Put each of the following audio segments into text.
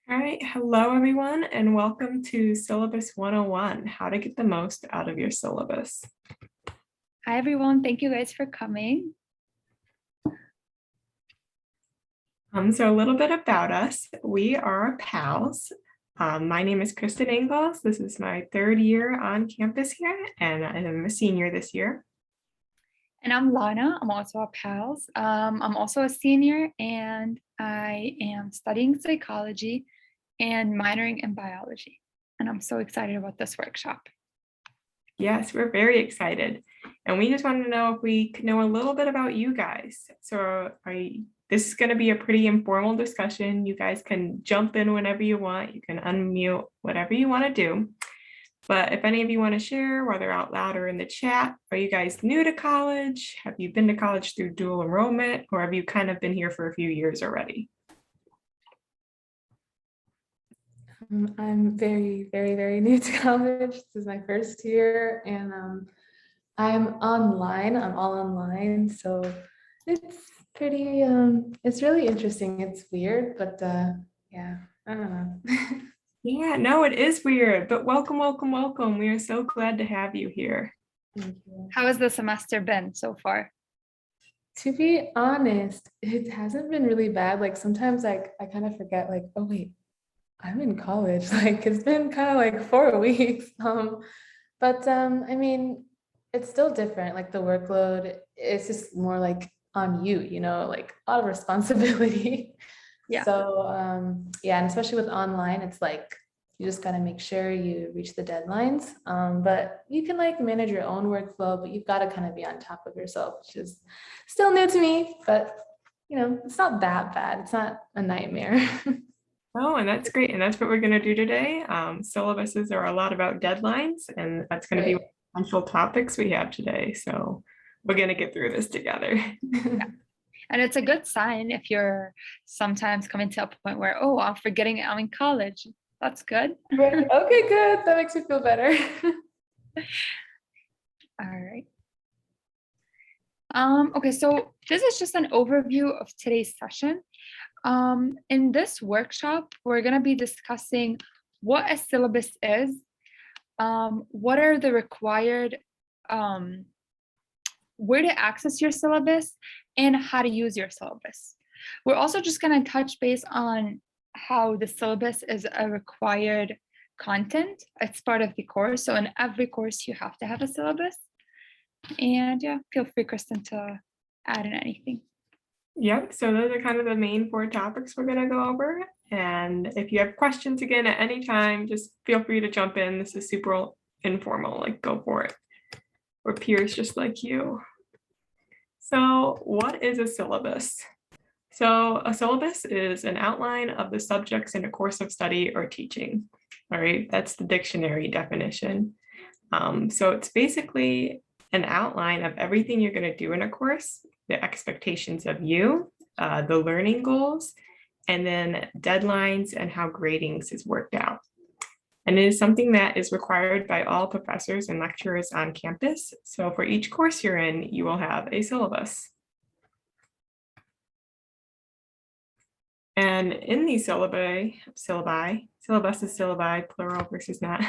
All right, hello everyone, and welcome to Syllabus 101, how to get the most out of your syllabus. Hi, everyone. Thank you guys for coming. So a little bit about us. We are pals. My name is Kristen Ingles. This is my third year on campus here, and I'm a senior this year. And I'm Lana. I'm also a pals. I'm also a senior, and I am studying psychology and minoring in biology. And I'm so excited about this workshop. Yes, we're very excited. And we just wanted to know if we could know a little bit about you guys. So this is going to be a pretty informal discussion. You guys can jump in whenever you want. You can unmute, whatever you want to do. But if any of you want to share, whether out loud or in the chat, are you guys new to college? Have you been to college through dual enrollment, or have you kind of been here for a few years already? I'm very new to college. This is my first year, and I'm online. I'm all online, so it's pretty. It's really interesting. It's weird, but yeah, I don't know. Yeah, no, it is weird, but welcome, welcome, welcome. We are so glad to have you here. Thank you. How has the semester been so far? To be honest, it hasn't been really bad. Like sometimes, I kind of forget. Like, oh wait, I'm in college. Like it's been kind of like 4 weeks. But I mean, it's still different. Like the workload, it's just more like on you, like a lot of responsibility. Yeah. So yeah, and especially with online, it's like you just gotta make sure you reach the deadlines. But you can like manage your own workflow, but you've got to kind of be on top of yourself, which is still new to me, but it's not that bad. It's not a nightmare. Oh, and that's great. And that's what we're going to do today. Syllabuses are a lot about deadlines, and that's going to be essential topics we have today. So we're going to get through this together. Yeah. And it's a good sign if you're sometimes coming to a point where, oh, I'm forgetting I'm in college. That's good. Right. Okay, good. That makes me feel better. All right. Okay, so this is just an overview of today's session. In this workshop, we're going to be discussing what a syllabus is, what are the required, where to access your syllabus, and how to use your syllabus. We're also just going to touch base on how the syllabus is a required content. It's part of the course. So in every course, you have to have a syllabus. And yeah, feel free, Kristen, to add in anything. Yep, so those are kind of the main 4 topics we're going to go over. And if you have questions again at any time, just feel free to jump in. This is super informal, like go for it. We're peers just like you. So what is a syllabus? So a syllabus is an outline of the subjects in a course of study or teaching. All right, that's the dictionary definition. So it's basically an outline of everything you're going to do in a course, the expectations of you, the learning goals, and then deadlines and how gradings is worked out. And it is something that is required by all professors and lecturers on campus. So for each course you're in, you will have a syllabus. And in these syllabi, syllabus is syllabi, plural versus not,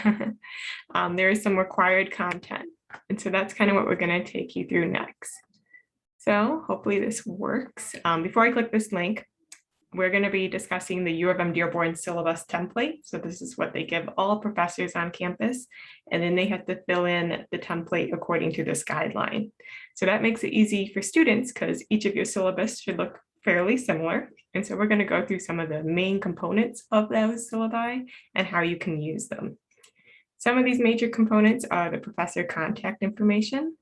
there is some required content. And so that's kind of what we're going to take you through next. So hopefully this works. Before I click this link, we're going to be discussing the UM-Dearborn syllabus template. So this is what they give all professors on campus, and then they have to fill in the template according to this guideline. So that makes it easy for students because each of your syllabus should look fairly similar. And so we're going to go through some of the main components of those syllabi and how you can use them. Some of these major components are the professor contact information.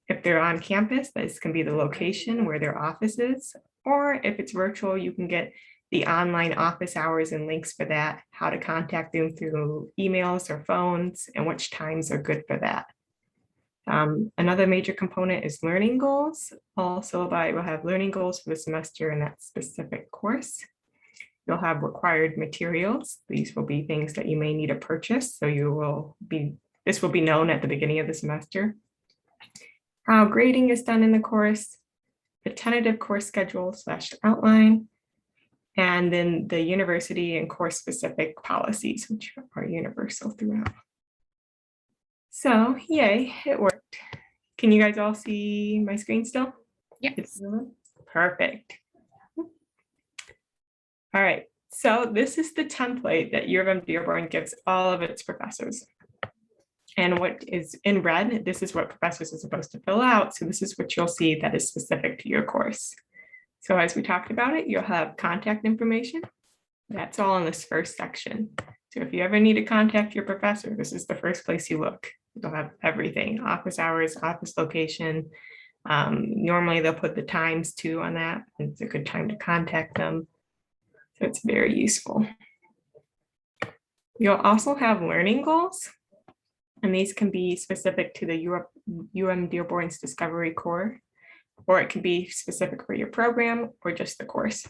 If they're on campus, this can be the location where their office is, or if it's virtual, you can get the online office hours and links for that, how to contact them through emails or phones, and which times are good for that. Another major component is learning goals. All syllabi will have learning goals for the semester in that specific course. You'll have required materials. These will be things that you may need to purchase. So this will be known at the beginning of the semester. How grading is done in the course, the tentative course schedule / outline, and then the university and course specific policies, which are universal throughout. So yay, it worked. Can you guys all see my screen still? Yes. Perfect. All right, so this is the template that UM-Dearborn gives all of its professors. And what is in red, this is what professors are supposed to fill out. So this is what you'll see that is specific to your course. So as we talked about it, you'll have contact information. That's all in this first section. So if you ever need to contact your professor, this is the first place you look. You'll have everything, office hours, office location. Normally they'll put the times too on that. It's a good time to contact them. So it's very useful. You'll also have learning goals. And these can be specific to the UM-Dearborn's Discovery Core, or it can be specific for your program or just the course.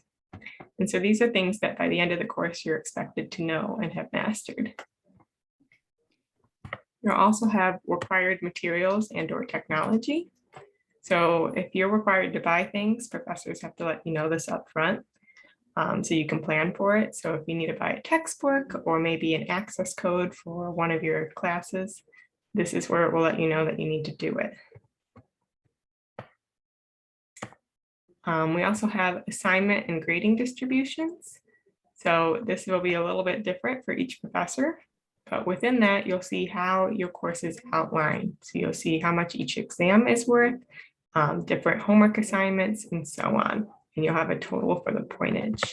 And so these are things that by the end of the course, you're expected to know and have mastered. You'll also have required materials and or technology. So if you're required to buy things, professors have to let you know this up front. So you can plan for it. So if you need to buy a textbook or maybe an access code for one of your classes, this is where it will let you know that you need to do it. We also have assignment and grading distributions. So this will be a little bit different for each professor, but within that, you'll see how your course is outlined. So you'll see how much each exam is worth, different homework assignments, and so on. And you'll have a total for the pointage.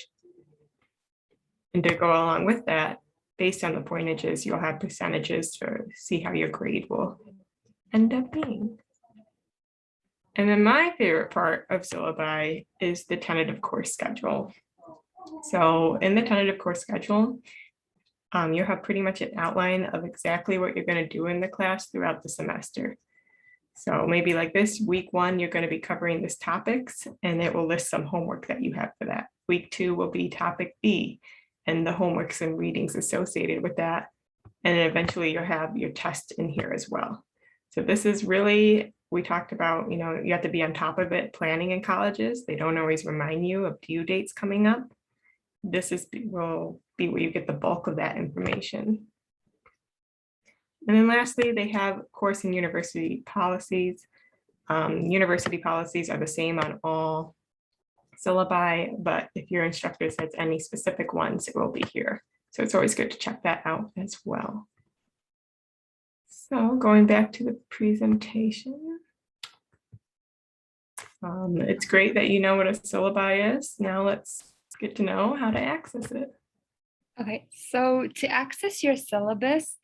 And to go along with that, based on the pointages, you'll have percentages to see how your grade will end up being. And then my favorite part of syllabi is the tentative course schedule. So in the tentative course schedule, you'll have pretty much an outline of exactly what you're going to do in the class throughout the semester. So maybe like this, week 1, you're going to be covering this topics, and it will list some homework that you have for that. Week 2 will be topic B and the homeworks and readings associated with that. And then eventually you'll have your test in here as well. So this is really, we talked about, you have to be on top of it planning in colleges. They don't always remind you of due dates coming up. This will be where you get the bulk of that information. And then lastly, they have course and university policies. University policies are the same on all syllabi, but if your instructor says any specific ones, it will be here. So it's always good to check that out as well. So going back to the presentation. It's great that you know what a syllabi is. Now let's get to know how to access it. Okay, so to access your syllabus,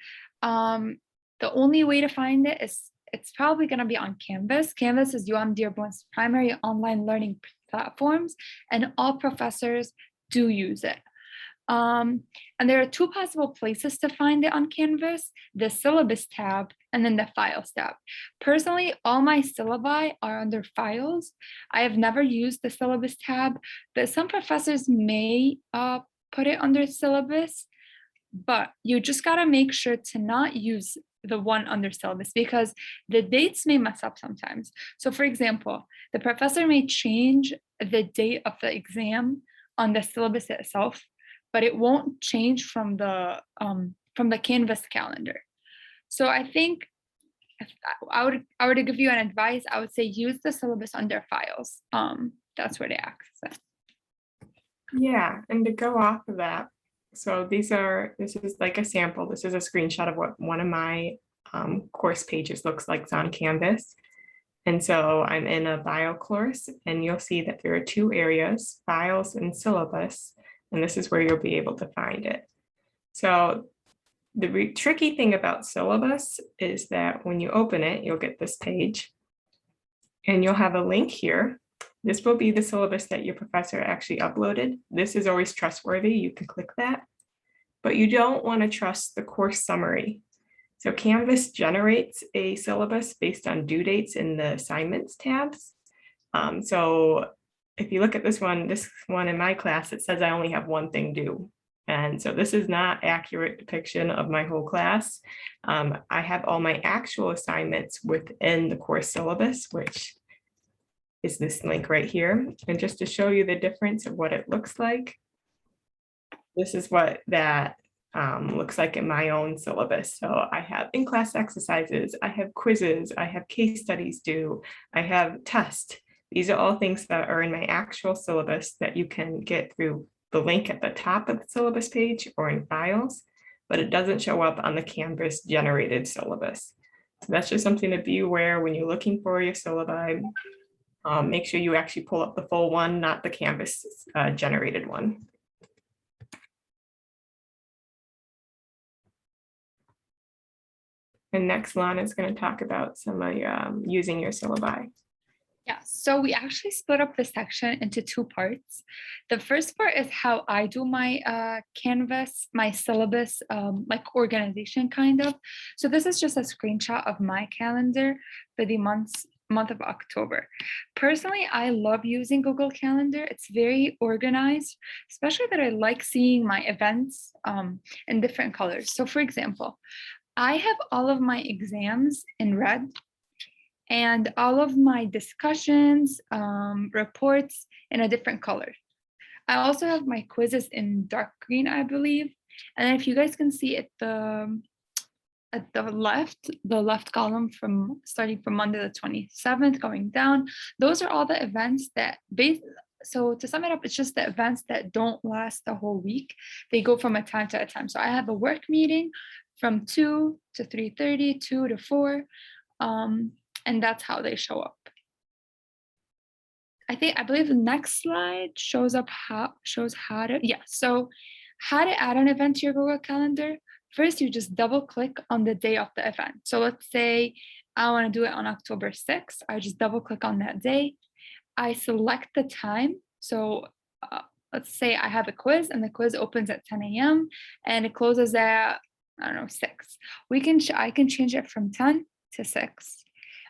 the only way to find it is it's probably going to be on Canvas. Canvas is UM-Dearborn's primary online learning platforms, and all professors do use it. And there are 2 possible places to find it on Canvas, the Syllabus tab and then the Files tab. Personally, all my syllabi are under Files. I have never used the Syllabus tab, but some professors may put it under Syllabus, but you just got to make sure to not use the one under Syllabus because the dates may mess up sometimes. So for example, the professor may change the date of the exam on the syllabus itself, but it won't change from the Canvas calendar. So I think if I were to give you an advice, I would say use the syllabus under Files. That's where to access it. Yeah, and to go off of that, so this is like a sample. This is a screenshot of what one of my course pages looks like. It's on Canvas. And so I'm in a bio course, and you'll see that there are 2 areas, files and syllabus, and this is where you'll be able to find it. So the tricky thing about syllabus is that when you open it, you'll get this page, and you'll have a link here. This will be the syllabus that your professor actually uploaded. This is always trustworthy. You can click that, but you don't want to trust the course summary. So Canvas generates a syllabus based on due dates in the assignments tabs. So if you look at this one in my class, it says I only have 1 thing due. And so this is not accurate depiction of my whole class. I have all my actual assignments within the course syllabus, which is this link right here. And just to show you the difference of what it looks like, this is what that looks like in my own syllabus. So I have in-class exercises, I have quizzes, I have case studies due, I have tests. These are all things that are in my actual syllabus that you can get through the link at the top of the syllabus page or in files, but it doesn't show up on the Canvas generated syllabus. So that's just something to be aware when you're looking for your syllabi. Make sure you actually pull up the full one, not the Canvas generated one. And next, Lana is going to talk about some of using your syllabi. Yeah, so we actually split up this section into two parts. The first part is how I do my Canvas, my syllabus, like organization kind of. So this is just a screenshot of my calendar for the month of October. Personally, I love using Google Calendar. It's very organized, especially that I like seeing my events in different colors. So for example, I have all of my exams in red and all of my discussions, reports in a different color. I also have my quizzes in dark green, I believe. And if you guys can see at the left column from starting from Monday the 27th going down, those are all the events that so to sum it up, it's just the events that don't last the whole week. They go from a time to a time. So I have a work meeting from 2 to 3:30, 2 to 4. And that's how they show up. I believe the next slide shows how to, yeah. So how to add an event to your Google Calendar. First, you just double click on the day of the event. So let's say I want to do it on October 6th. I just double click on that day. I select the time. So let's say I have a quiz and the quiz opens at 10 a.m. and it closes at, I don't know, 6. I can change it from 10 to 6.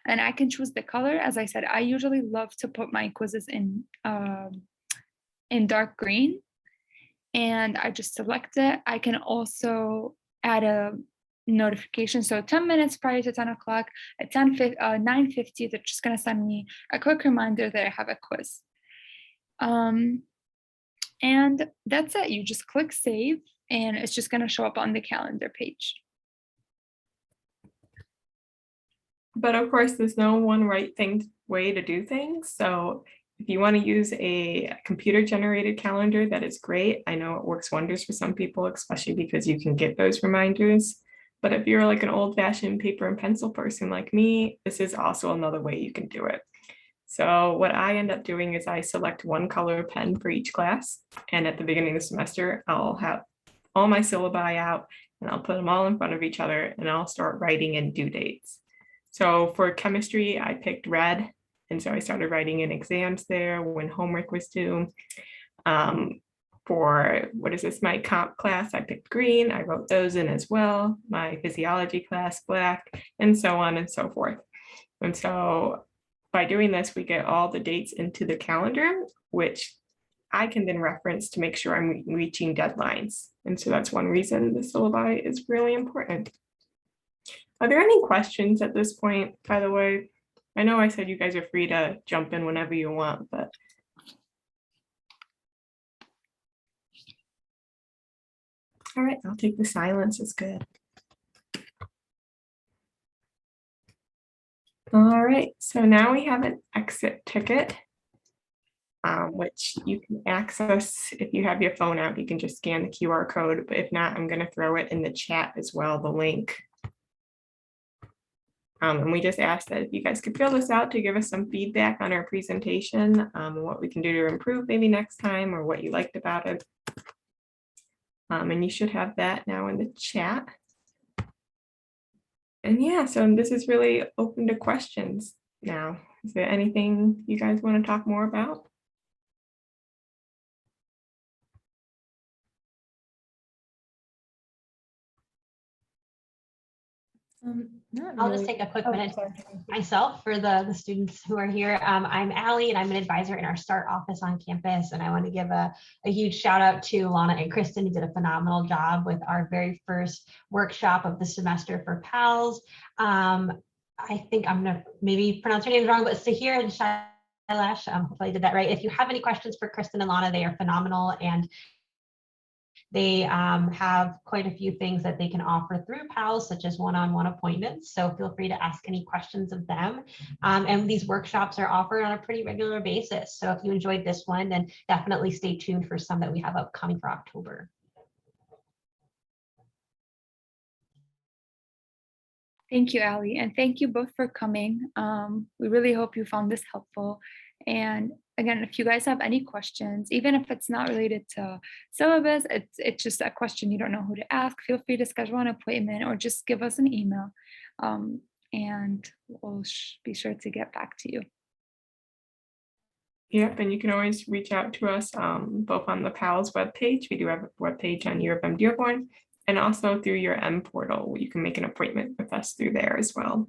And I can choose the color. As I said, I usually love to put my quizzes in dark green. And I just select it. I can also add a notification. So 10 minutes prior to 10 o'clock at 9:50, they're just going to send me a quick reminder that I have a quiz. And that's it. You just click save and it's just going to show up on the calendar page. But of course, there's no one right way to do things. So if you want to use a computer generated calendar, that is great. I know it works wonders for some people, especially because you can get those reminders. But if you're like an old fashioned paper and pencil person like me, this is also another way you can do it. So what I end up doing is I select one color pen for each class. And at the beginning of the semester, I'll have all my syllabi out and I'll put them all in front of each other and I'll start writing in due dates. So for chemistry, I picked red. And so I started writing in exams there when homework was due. For my comp class, I picked green. I wrote those in as well. My physiology class, black, and so on and so forth. And so by doing this, we get all the dates into the calendar, which I can then reference to make sure I'm reaching deadlines. And so that's one reason the syllabi is really important. Are there any questions at this point, by the way? I know I said you guys are free to jump in whenever you want, but. All right, I'll take the silence, it's good. All right, so now we have an exit ticket, which you can access if you have your phone out. You can just scan the QR code, but if not, I'm going to throw it in the chat as well, the link. And we just asked that if you guys could fill this out to give us some feedback on our presentation, and what we can do to improve maybe next time, or what you liked about it. And you should have that now in the chat. And yeah, so this is really open to questions now. Is there anything you guys want to talk more about? I'll just take a quick minute myself for the students who are here. I'm Allie and I'm an advisor in our START office on campus. And I want to give a huge shout out to Lana and Kristen, who did a phenomenal job with our very first workshop of the semester for PALS. I think I'm going to maybe pronounce your names wrong, but Sahir and Shailesh, hopefully I did that right. If you have any questions for Kristen and Lana, they are phenomenal. And They have quite a few things that they can offer through PALS, such as one-on-one appointments. So feel free to ask any questions of them. And these workshops are offered on a pretty regular basis. So if you enjoyed this one, then definitely stay tuned for some that we have upcoming for October. Thank you, Allie, and thank you both for coming. We really hope you found this helpful. And again, if you guys have any questions, even if it's not related to syllabus, it's just a question you don't know who to ask, feel free to schedule an appointment or just give us an email. And we'll be sure to get back to you. Yep, and you can always reach out to us both on the PALS webpage. We do have a webpage on UM-Dearborn, and also through your M portal. You can make an appointment with us through there as well.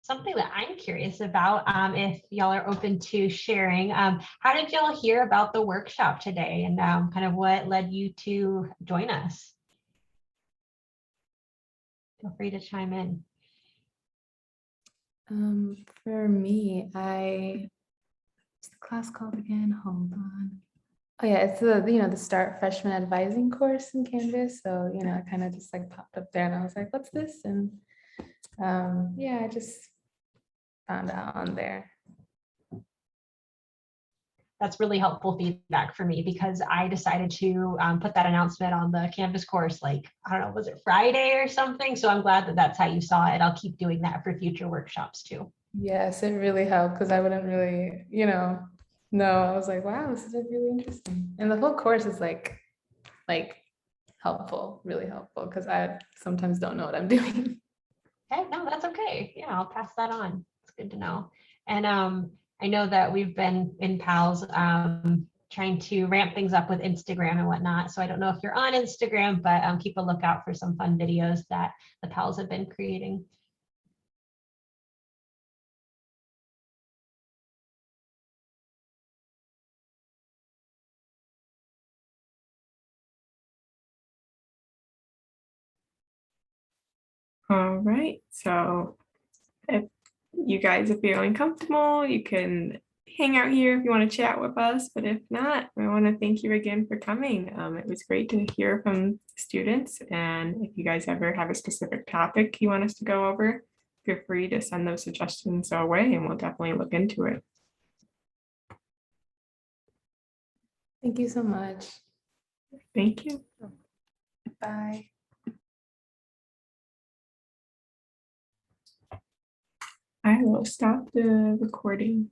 Something that I'm curious about, if y'all are open to sharing, how did y'all hear about the workshop today, and kind of what led you to join us? Feel free to chime in. For me, what's the class called again? Hold on. Oh yeah, it's the Start Freshman Advising course in Canvas. So, it kind of just like popped up there and I was like, what's this? And yeah, I just found out on there. That's really helpful feedback for me, because I decided to put that announcement on the Canvas course, like, I don't know, was it Friday or something? So I'm glad that that's how you saw it. I'll keep doing that for future workshops too. Yes, it really helped because I wouldn't really, no, I was like, wow, this is really interesting. And the whole course is like helpful, really helpful, because I sometimes don't know what I'm doing. Okay, no, that's okay. Yeah, I'll pass that on. It's good to know. And I know that we've been in PALS trying to ramp things up with Instagram and whatnot. So I don't know if you're on Instagram, but keep a lookout for some fun videos that the PALS have been creating. All right, so if you guys are feeling comfortable, you can hang out here if you want to chat with us, but if not, I want to thank you again for coming. It was great to hear from students, and if you guys ever have a specific topic you want us to go over, feel free to send those suggestions our way and we'll definitely look into it. Thank you so much. Thank you. Bye. I will stop the recording.